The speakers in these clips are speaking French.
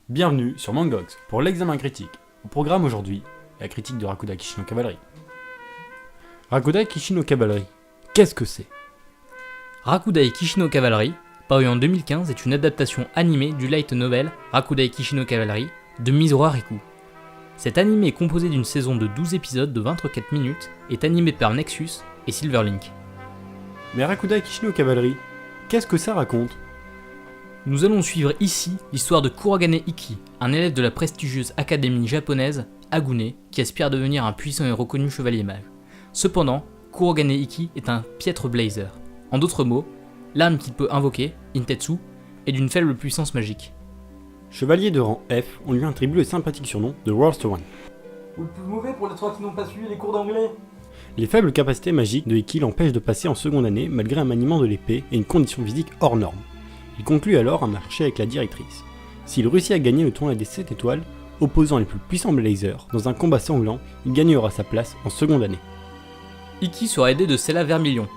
Bienvenue sur Mangox pour l'examen critique. Au programme aujourd'hui, la critique de Rakuda Kishi no Cavalry. Rakuda Kishi no Cavalry, qu'est-ce que c'est ? Rakuda Kishi no Cavalry, paru en 2015, est une adaptation animée du light novel Rakuda Kishi no Cavalry de Mizuru Riku. Cet animé est composé d'une saison de 12 épisodes de 24 minutes et est animé par Nexus et Silverlink. Mais Rakuda Kishi no Cavalry, qu'est-ce que ça raconte ? Nous allons suivre ici l'histoire de Kurogane Iki, un élève de la prestigieuse académie japonaise Agune qui aspire à devenir un puissant et reconnu chevalier mage. Cependant, Kurogane Iki est un piètre blazer. En d'autres mots, l'arme qu'il peut invoquer, Intetsu, est d'une faible puissance magique. Chevalier de rang F, on lui attribue le sympathique surnom de Worst One. Ou le plus mauvais pour les trois qui n'ont pas suivi les cours d'anglais. Les faibles capacités magiques de Iki l'empêchent de passer en seconde année malgré un maniement de l'épée et une condition physique hors norme. Il conclut alors un marché avec la directrice. S'il réussit à gagner le tournoi des 7 étoiles, opposant les plus puissants blazers, dans un combat sanglant, il gagnera sa place en seconde année. Iki sera aidé de Stella Vermilion,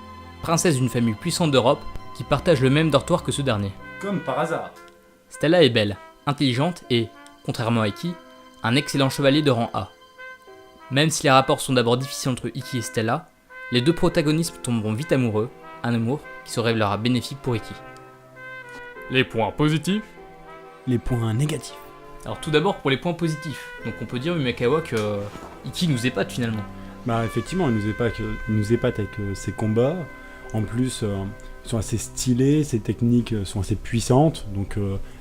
princesse d'une famille puissante d'Europe qui partage le même dortoir que ce dernier. Comme par hasard. Stella est belle, intelligente et, contrairement à Iki, un excellent chevalier de rang A. Même si les rapports sont d'abord difficiles entre Iki et Stella, les deux protagonistes tomberont vite amoureux, un amour qui se révélera bénéfique pour Iki. Les points positifs. Les points négatifs. Alors tout d'abord pour les points positifs, donc on peut dire Umekawa que Iki nous épate finalement. Bah effectivement, il nous épate avec ses combats. En plus, ils sont assez stylés, ses techniques sont assez puissantes. Donc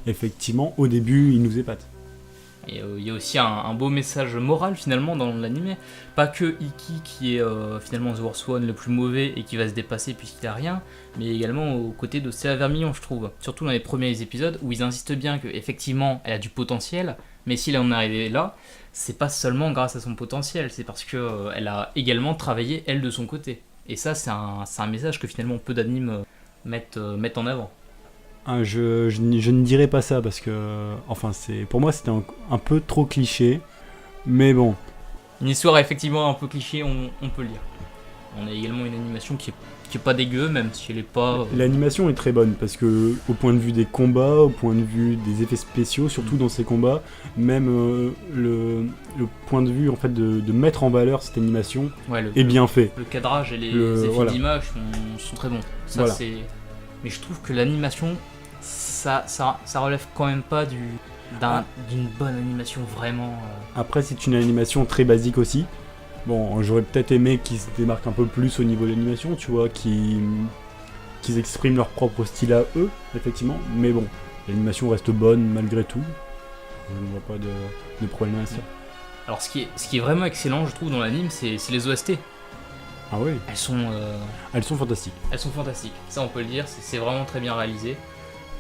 effectivement, au début, il nous épate. Et il y a aussi un beau message moral finalement dans l'anime. Pas que Iki qui est finalement The Worst One le plus mauvais et qui va se dépasser puisqu'il a rien, mais également aux côtés de Stella Vermilion je trouve. Surtout dans les premiers épisodes où ils insistent bien qu'effectivement elle a du potentiel, mais si elle en est arrivée là, c'est pas seulement grâce à son potentiel, c'est parce qu'elle a également travaillé elle de son côté. Et ça c'est un message que finalement peu d'animes mettent en avant. Ah, je ne dirais pas ça parce que, enfin, pour moi c'était un peu trop cliché, mais bon. Une histoire effectivement un peu cliché, on peut le dire. On a également une animation qui est pas dégueu, même si elle est pas... L'animation est très bonne parce que, au point de vue des combats, au point de vue des effets spéciaux, surtout dans ces combats, même le point de vue en fait de mettre en valeur cette animation est bien fait. Le cadrage et les effets d'image sont très bons. Ça, voilà. Mais je trouve que l'animation, ça relève quand même pas d'une bonne animation vraiment. Après, c'est une animation très basique aussi. Bon, j'aurais peut-être aimé qu'ils se démarquent un peu plus au niveau de l'animation, tu vois, qu'ils expriment leur propre style à eux, effectivement. Mais bon, l'animation reste bonne malgré tout. Je ne vois pas de problème à ça. Alors, ce qui est vraiment excellent, je trouve, dans l'anime, c'est les OST. Ah oui. Elles sont fantastiques. Elles sont fantastiques, ça on peut le dire, c'est vraiment très bien réalisé.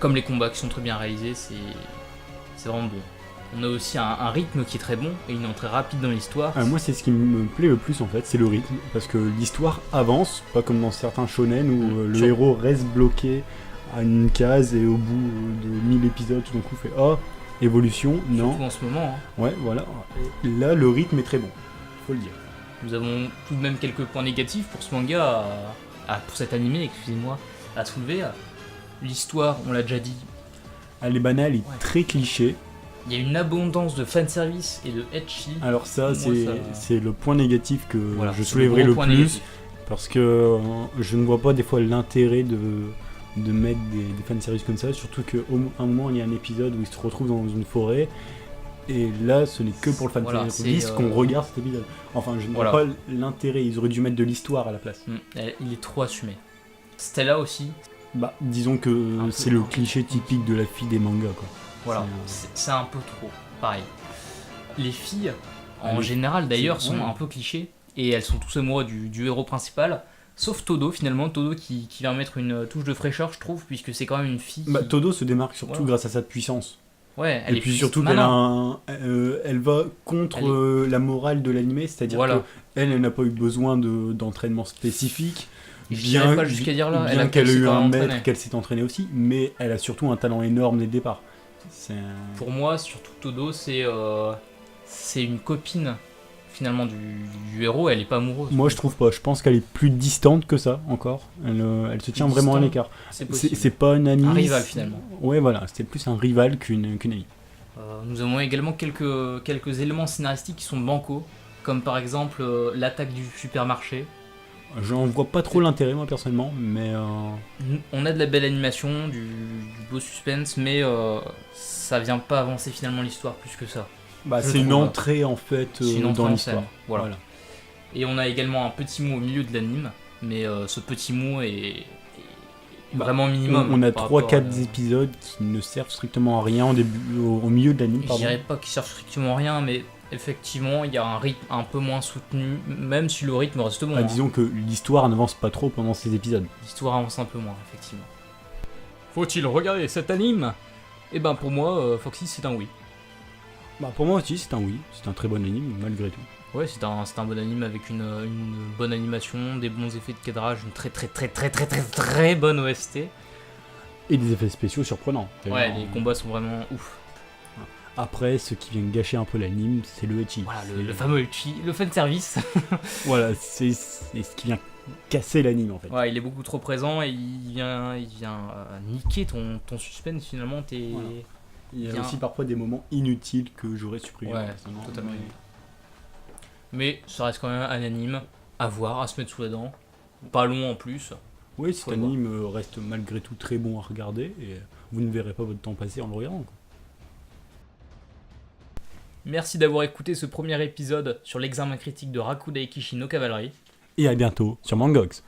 Comme les combats qui sont très bien réalisés, c'est vraiment bon. On a aussi un rythme qui est très bon et une entrée rapide dans l'histoire. Moi c'est ce qui me plaît le plus en fait, c'est le rythme. Parce que l'histoire avance, pas comme dans certains shonen où le héros reste bloqué à une case et au bout de 1000 épisodes tout d'un coup fait « Oh, évolution !» Non. Surtout en ce moment. Ouais, voilà. Et là le rythme est très bon, faut le dire. Nous avons tout de même quelques points négatifs pour ce manga, pour cet animé, excusez-moi, à soulever. L'histoire, on l'a déjà dit. Elle est banale et très cliché. Il y a une abondance de fanservice et de ecchi. Alors ça, c'est le point négatif que je soulèverai le plus. Négatif. Parce que je ne vois pas des fois l'intérêt de mettre des fanservice comme ça. Surtout qu'à un moment, il y a un épisode où ils se retrouvent dans une forêt. Et là, ce n'est que pour le fanservice qu'on regarde cet épisode. Enfin, je ne vois pas l'intérêt. Ils auraient dû mettre de l'histoire à la place. Il est trop assumé. Stella aussi. Bah, disons que c'est le cliché typique de la fille des mangas, quoi. Voilà, c'est un peu trop, pareil. Les filles, en général d'ailleurs, sont un peu clichés. Et elles sont tous amoureux du héros principal. Sauf Todo, finalement. Todo qui vient mettre une touche de fraîcheur, je trouve, puisque c'est quand même une fille. Todo se démarque surtout grâce à sa puissance. Ouais, et puis surtout elle va contre la morale de l'animé, c'est-à-dire qu'elle n'a pas eu besoin d'entraînement spécifique. Bien pas jusqu'à dire là. Bien qu'elle ait eu un maître, qu'elle s'est entraînée aussi, mais elle a surtout un talent énorme dès le départ. Pour moi, surtout Todo, c'est une copine finalement du héros, elle est pas amoureuse. Moi je trouve pas, je pense qu'elle est plus distante que ça encore. Elle se tient vraiment à l'écart. C'est pas un ami. Un rival finalement. Ouais voilà, c'était plus un rival qu'une amie. Nous avons également quelques éléments scénaristiques qui sont bancaux, comme par exemple l'attaque du supermarché. J'en vois pas trop l'intérêt moi personnellement, mais... On a de la belle animation, du beau suspense, mais ça vient pas avancer finalement l'histoire plus que ça. C'est une entrée en fait dans l'histoire. Voilà. Et on a également un petit mot au milieu de l'anime, mais ce petit mot est vraiment minimum. On a 3-4 épisodes qui ne servent strictement à rien au milieu de l'anime. Je dirais pas qu'ils servent strictement à rien, mais effectivement il y a un rythme un peu moins soutenu, même si le rythme reste bon. Disons que l'histoire n'avance pas trop pendant ces épisodes. L'histoire avance un peu moins, effectivement. Faut-il regarder cet anime? Et ben pour moi, Foxy c'est un oui. Pour moi aussi c'est un oui, c'est un très bon anime malgré tout. Ouais, c'est un bon anime avec une bonne animation, des bons effets de cadrage, une très bonne OST. Et des effets spéciaux surprenants. Ouais, les combats sont vraiment ouf. Après, ce qui vient gâcher un peu l'anime, c'est le ecchi. Voilà, le fameux ecchi, le fanservice. Voilà, c'est ce qui vient casser l'anime en fait. Ouais, il est beaucoup trop présent et il vient niquer ton suspense finalement. Voilà. Il y a aussi parfois des moments inutiles que j'aurais supprimés. Ouais, totalement. Mais ça reste quand même un anime à voir, à se mettre sous la dent. Pas long en plus. Oui, cet anime reste malgré tout très bon à regarder et vous ne verrez pas votre temps passer en le regardant. Merci d'avoir écouté ce premier épisode sur l'examen critique de Rakuda Ikishi no Cavalry. Et à bientôt sur Mangox.